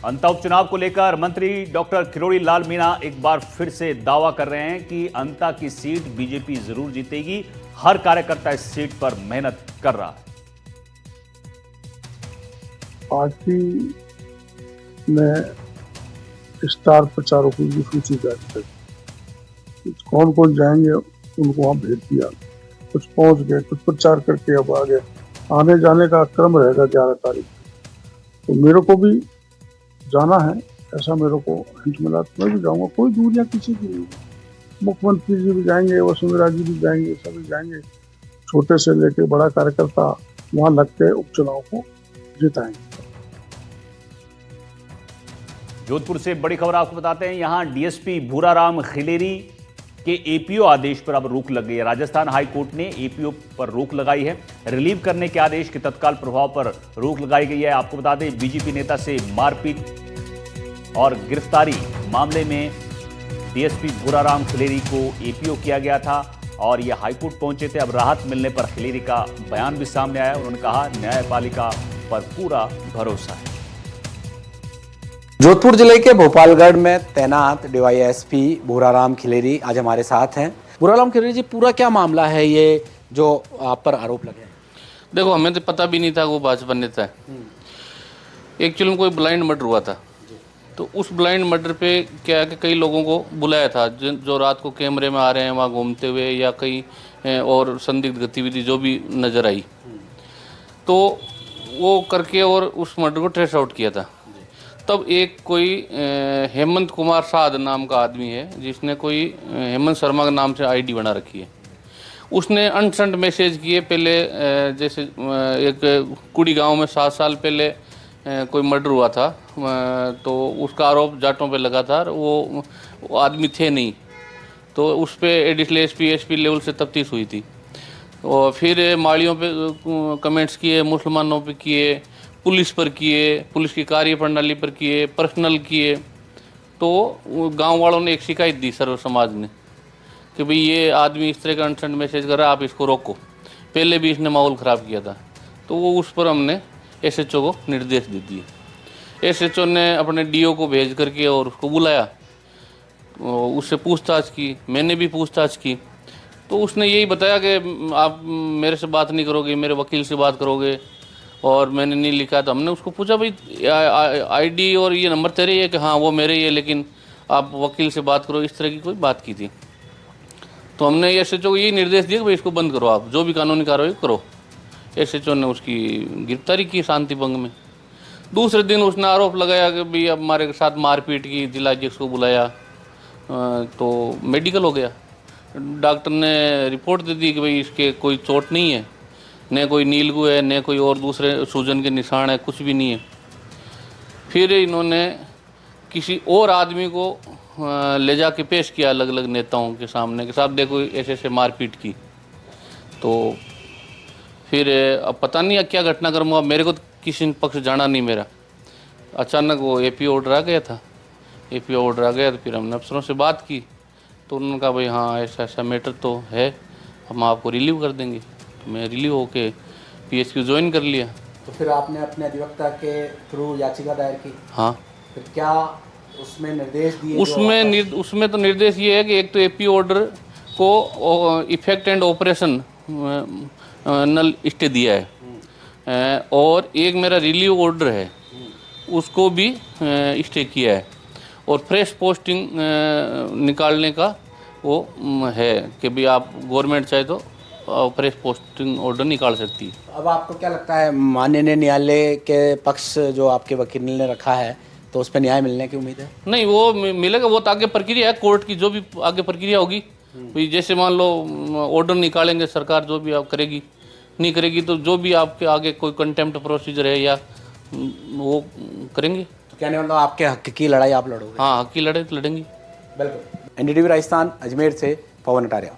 अंता उपचुनाव को लेकर मंत्री डॉक्टर किरोड़ी लाल मीणा एक बार फिर से दावा कर रहे हैं कि अंता की सीट बीजेपी जरूर जीतेगी। हर कार्यकर्ता इस सीट पर मेहनत कर रहा है। पार्टी ने स्टार प्रचारकों की सूची जारी कर कौन कौन जाएंगे उनको वहां भेज दिया। कुछ पहुंच गए, कुछ प्रचार करके अब आ गए। आने जाने का क्रम रहेगा 11 तारीख। तो मेरे को भी जाना है, ऐसा मेरे को हिंट मिला तो मैं भी जाऊंगा। कोई दूरियां किसी की नहीं। मुख्यमंत्री जी भी जाएंगे, वसुंधरा जी भी जाएंगे, सभी जाएंगे। छोटे से लेके बड़ा कार्यकर्ता वहां लग के उपचुनाव को जिताएंगे। जोधपुर से बड़ी खबर आपको बताते हैं। यहां डीएसपी भूराराम खिलेरी के एपीओ आदेश पर अब रोक लग गई है। राजस्थान हाई कोर्ट ने एपीओ पर रोक लगाई है। रिलीव करने के आदेश के तत्काल प्रभाव पर रोक लगाई गई है। आपको बता दें, बीजेपी नेता से मारपीट और गिरफ्तारी मामले में डीएसपी भूराराम खिलेरी को एपीओ किया गया था और ये हाईकोर्ट पहुंचे थे। अब राहत मिलने पर खिलेरी का बयान भी सामने आया। उन्होंने कहा, न्यायपालिका पर पूरा भरोसा है। जोधपुर जिले के भोपालगढ़ में तैनात डीवाईएसपी भूराराम खिलेरी आज हमारे साथ हैं। भूराराम खिलेरी जी, पूरा क्या मामला है ये जो आप पर आरोप लगे? देखो, हमें तो पता भी नहीं था वो भाजपा नेता है। एक्चुअली में कोई ब्लाइंड मर्डर हुआ था, तो उस ब्लाइंड मर्डर पे क्या है कि कई लोगों को बुलाया था जो रात को कैमरे में आ रहे हैं वहाँ घूमते हुए या कहीं और संदिग्ध गतिविधि जो भी नज़र आई, तो वो करके और उस मर्डर को ट्रेस आउट किया था। तब एक कोई हेमंत कुमार साध नाम का आदमी है जिसने कोई हेमंत शर्मा के नाम से आईडी बना रखी है। उसने अनसेंट मैसेज किए पहले, जैसे एक कुड़ी गांव में 7 साल पहले कोई मर्डर हुआ था, तो उसका आरोप जाटों पे लगा था। वो आदमी थे नहीं, तो उस पर एडिशनल एसपी लेवल से तफ्तीश हुई थी। और फिर माड़ियों पे कमेंट्स किए, मुसलमानों पे किए, पुलिस पर किए, पुलिस की कार्य प्रणाली पर किए, पर्सनल किए। तो गांव वालों ने एक शिकायत दी सर्व समाज ने कि भाई ये आदमी इस तरह का अनसेंट मैसेज कर रहा है, आप इसको रोको। पहले भी इसने माहौल ख़राब किया था, तो वो उस पर हमने एसएचओ को निर्देश दे दिए। एसएचओ ने अपने डीओ को भेज करके और उसको बुलाया, उससे पूछताछ की। मैंने भी पूछताछ की, तो उसने यही बताया कि आप मेरे से बात नहीं करोगे, मेरे वकील से बात करोगे, और मैंने नहीं लिखा। तो हमने उसको पूछा, भाई आईडी और ये नंबर तेरे ही है? कि हाँ वो मेरे ही है, लेकिन आप वकील से बात करो। इस तरह की कोई बात की थी। तो हमने एसएचओ को यही निर्देश दिया कि भाई इसको बंद करो, आप जो भी कानूनी कार्रवाई करो। एसएचओ ने उसकी गिरफ्तारी की शांति भंग में। दूसरे दिन उसने आरोप लगाया कि भाई अब हमारे साथ मारपीट की, जिला अध्यक्ष को बुलाया, तो मेडिकल हो गया। डॉक्टर ने रिपोर्ट दे दी कि भाई इसके कोई चोट नहीं है, न कोई नीलगु है, न कोई और दूसरे सूजन के निशान है, कुछ भी नहीं है। फिर इन्होंने किसी और आदमी को ले जाके पेश किया अलग अलग नेताओं के सामने कि साहब देखो ऐसे ऐसे मारपीट की। तो फिर अब पता नहीं क्या घटनाक्रम हुआ, मेरे को किसी पक्ष जाना नहीं मेरा। अचानक वो एपीओ ऑर्डर आ गया था। एपीओ ऑर्डर आ गया तो फिर हमने अफसरों से बात की, तो उन्होंने कहा भाई हाँ ऐसा ऐसा मैटर तो है, हम आपको रिलीव कर देंगे। तो मैं रिलीव होके पीएचक्यू ज्वाइन कर लिया। तो फिर आपने अपने अधिवक्ता के थ्रू याचिका दायर की? हाँ। फिर क्या उसमें निर्देश दिए? उसमें तो निर्देश ये है कि एक तो एपीओ ऑर्डर को effect and operation null stay दिया है, और एक मेरा रिलीव ऑर्डर है उसको भी स्टे किया है, और फ्रेश पोस्टिंग निकालने का वो है कि भाई आप गवर्नमेंट चाहे तो फ्रेश पोस्टिंग ऑर्डर निकाल सकती है। अब आपको क्या लगता है, माननीय न्यायालय के पक्ष जो आपके वकील ने रखा है, तो उस पर न्याय मिलने की उम्मीद है? नहीं, वो मिलेगा। वो तो आगे प्रक्रिया है, कोर्ट की जो भी आगे प्रक्रिया होगी। भाई जैसे मान लो ऑर्डर निकालेंगे सरकार, जो भी आप करेगी, नहीं करेगी तो जो भी आपके आगे कोई कंटेम्प्ट प्रोसीजर है या वो करेंगे। तो कहने मतलब आपके हक की लड़ाई आप लड़ोगे? हाँ, हक की लड़ाई तो लड़ेंगे। बिल्कुल। एनडीटीवी राजस्थान अजमेर से पवन अटारिया।